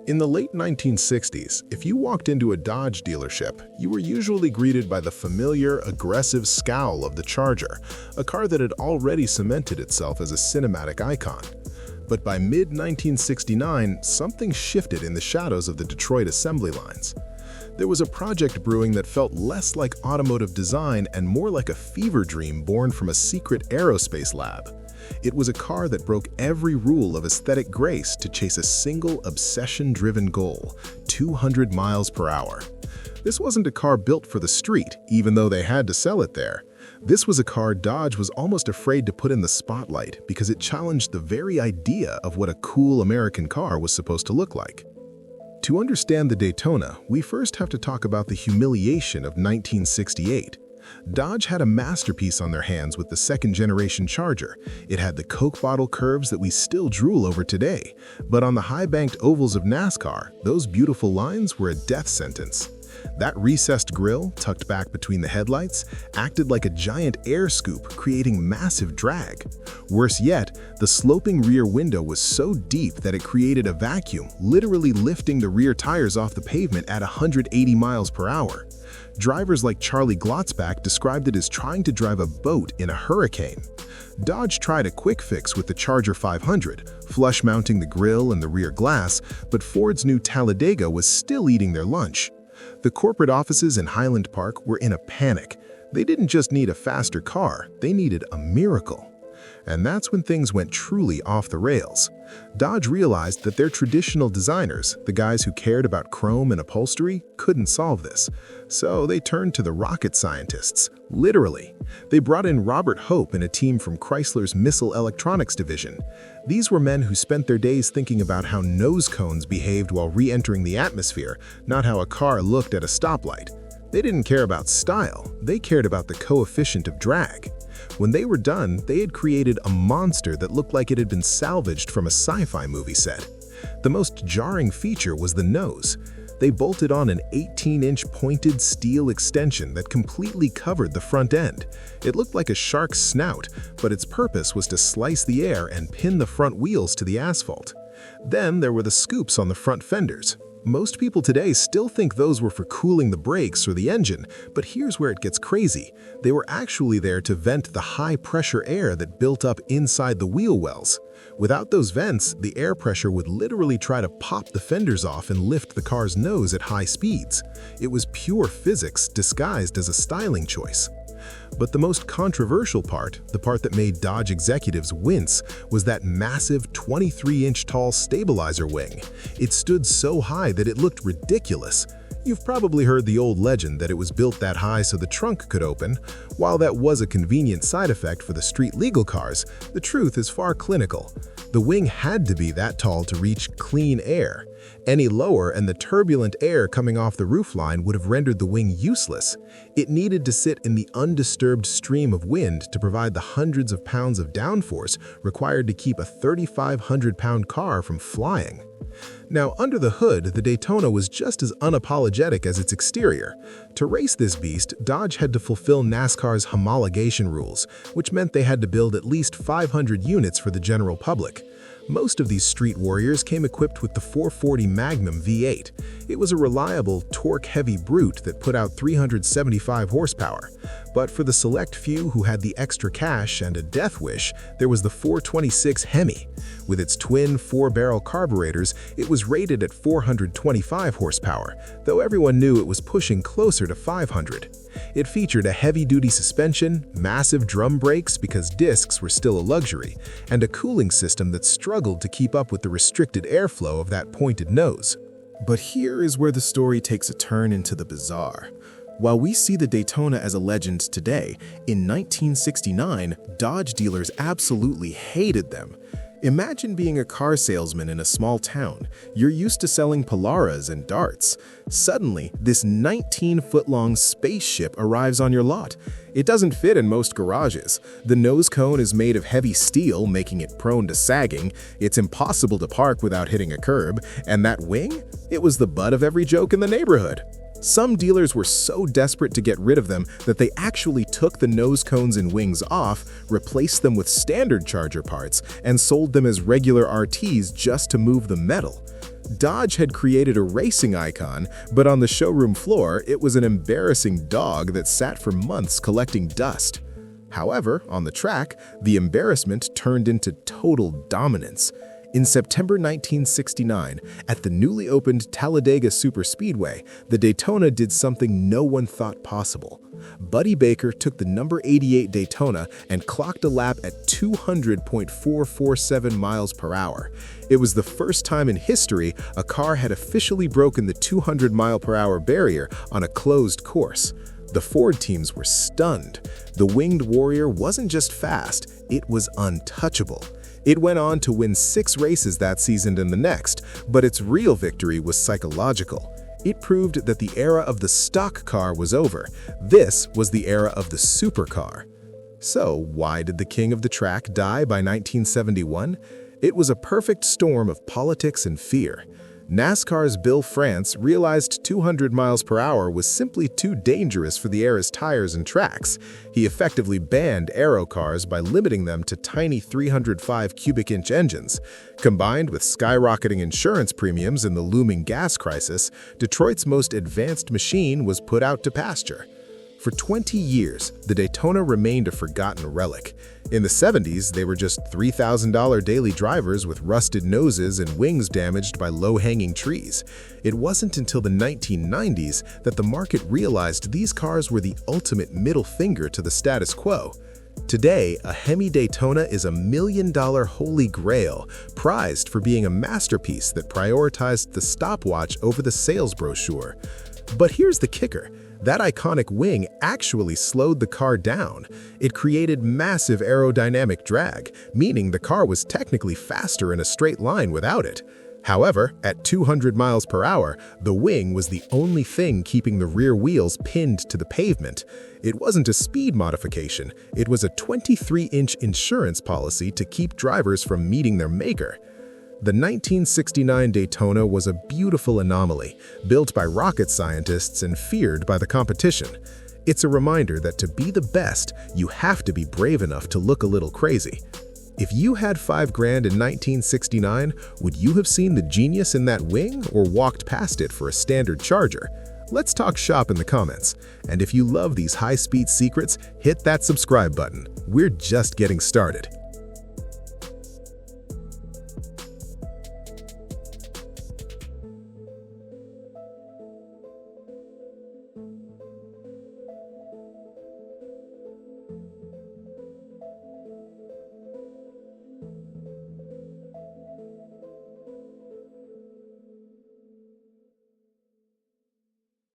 In the late 1960s, if you walked into a Dodge dealership, you were usually greeted by the familiar, aggressive scowl of the Charger, a car that had already cemented itself as a cinematic icon. But by mid-1969, something shifted in the shadows of the Detroit assembly lines. There was a project brewing that felt less like automotive design and more like a fever dream born from a secret aerospace lab. It was a car that broke every rule of aesthetic grace to chase a single obsession-driven goal, 200 miles per hour. This wasn't a car built for the street, even though they had to sell it there. This was a car Dodge was almost afraid to put in the spotlight because it challenged the very idea of what a cool American car was supposed to look like. To understand the Daytona, we first have to talk about the humiliation of 1968. Dodge had a masterpiece on their hands with the second-generation Charger. It had the Coke bottle curves that we still drool over today, but on the high-banked ovals of NASCAR, those beautiful lines were a death sentence. That recessed grille, tucked back between the headlights, acted like a giant air scoop, creating massive drag. Worse yet, the sloping rear window was so deep that it created a vacuum, literally lifting the rear tires off the pavement at 180 miles per hour. Drivers like Charlie Glotzback described it as trying to drive a boat in a hurricane. Dodge tried a quick fix with the Charger 500, flush-mounting the grille and the rear glass, but Ford's new Talladega was still eating their lunch. The corporate offices in Highland Park were in a panic. They didn't just need a faster car, they needed a miracle. And that's when things went truly off the rails. Dodge realized that their traditional designers, the guys who cared about chrome and upholstery, couldn't solve this. So they turned to the rocket scientists, literally. They brought in Robert Hope and a team from Chrysler's Missile Electronics division. These were men who spent their days thinking about how nose cones behaved while re-entering the atmosphere, not how a car looked at a stoplight. They didn't care about style, they cared about the coefficient of drag. When they were done, they had created a monster that looked like it had been salvaged from a sci-fi movie set. The most jarring feature was the nose. They bolted on an 18-inch pointed steel extension that completely covered the front end. It looked like a shark's snout, but its purpose was to slice the air and pin the front wheels to the asphalt. Then there were the scoops on the front fenders. Most people today still think those were for cooling the brakes or the engine, but here's where it gets crazy. They were actually there to vent the high-pressure air that built up inside the wheel wells. Without those vents, the air pressure would literally try to pop the fenders off and lift the car's nose at high speeds. It was pure physics disguised as a styling choice. But the most controversial part, the part that made Dodge executives wince, was that massive 23-inch tall stabilizer wing. It stood so high that it looked ridiculous. You've probably heard the old legend that it was built that high so the trunk could open. While that was a convenient side effect for the street-legal cars, the truth is far clinical. The wing had to be that tall to reach clean air. Any lower and the turbulent air coming off the roofline would have rendered the wing useless. It needed to sit in the undisturbed stream of wind to provide the hundreds of pounds of downforce required to keep a 3,500-pound car from flying. Now, under the hood, the Daytona was just as unapologetic as its exterior. To race this beast, Dodge had to fulfill NASCAR's homologation rules, which meant they had to build at least 500 units for the general public. Most of these street warriors came equipped with the 440 Magnum V8. It was a reliable, torque-heavy brute that put out 375 horsepower. But for the select few who had the extra cash and a death wish, there was the 426 Hemi. With its twin 4-barrel carburetors, it was rated at 425 horsepower, though everyone knew it was pushing closer to 500. It featured a heavy-duty suspension, massive drum brakes because discs were still a luxury, and a cooling system that struggled to keep up with the restricted airflow of that pointed nose. But here is where the story takes a turn into the bizarre. While we see the Daytona as a legend today, in 1969, Dodge dealers absolutely hated them. Imagine being a car salesman in a small town. You're used to selling Polaras and darts. Suddenly, this 19-foot-long spaceship arrives on your lot. It doesn't fit in most garages. The nose cone is made of heavy steel, making it prone to sagging. It's impossible to park without hitting a curb. And that wing? It was the butt of every joke in the neighborhood. Some dealers were so desperate to get rid of them that they actually took the nose cones and wings off, replaced them with standard Charger parts, and sold them as regular RTs just to move the metal. Dodge had created a racing icon, but on the showroom floor, it was an embarrassing dog that sat for months collecting dust. However, on the track, the embarrassment turned into total dominance. In September 1969, at the newly opened Talladega Superspeedway, the Daytona did something no one thought possible. Buddy Baker took the number 88 Daytona and clocked a lap at 200.447 miles per hour. It was the first time in history a car had officially broken the 200-mile-per-hour barrier on a closed course. The Ford teams were stunned. The winged warrior wasn't just fast, it was untouchable. It went on to win 6 races that season and the next, but its real victory was psychological. It proved that the era of the stock car was over. This was the era of the supercar. So, why did the king of the track die by 1971? It was a perfect storm of politics and fear. NASCAR's Bill France realized 200 miles per hour was simply too dangerous for the era's tires and tracks. He effectively banned Aero cars by limiting them to tiny 305 cubic inch engines. Combined with skyrocketing insurance premiums and the looming gas crisis, Detroit's most advanced machine was put out to pasture. For 20 years, the Daytona remained a forgotten relic. In the 70s, they were just $3,000 daily drivers with rusted noses and wings damaged by low-hanging trees. It wasn't until the 1990s that the market realized these cars were the ultimate middle finger to the status quo. Today, a Hemi Daytona is a $1 million holy grail, prized for being a masterpiece that prioritized the stopwatch over the sales brochure. But here's the kicker. That iconic wing actually slowed the car down. It created massive aerodynamic drag, meaning the car was technically faster in a straight line without it. However, at 200 miles per hour, the wing was the only thing keeping the rear wheels pinned to the pavement. It wasn't a speed modification, it was a 23-inch insurance policy to keep drivers from meeting their maker. The 1969 Daytona was a beautiful anomaly, built by rocket scientists and feared by the competition. It's a reminder that to be the best, you have to be brave enough to look a little crazy. If you had $5 grand in 1969, would you have seen the genius in that wing or walked past it for a standard Charger? Let's talk shop in the comments. And if you love these high-speed secrets, hit that subscribe button. We're just getting started.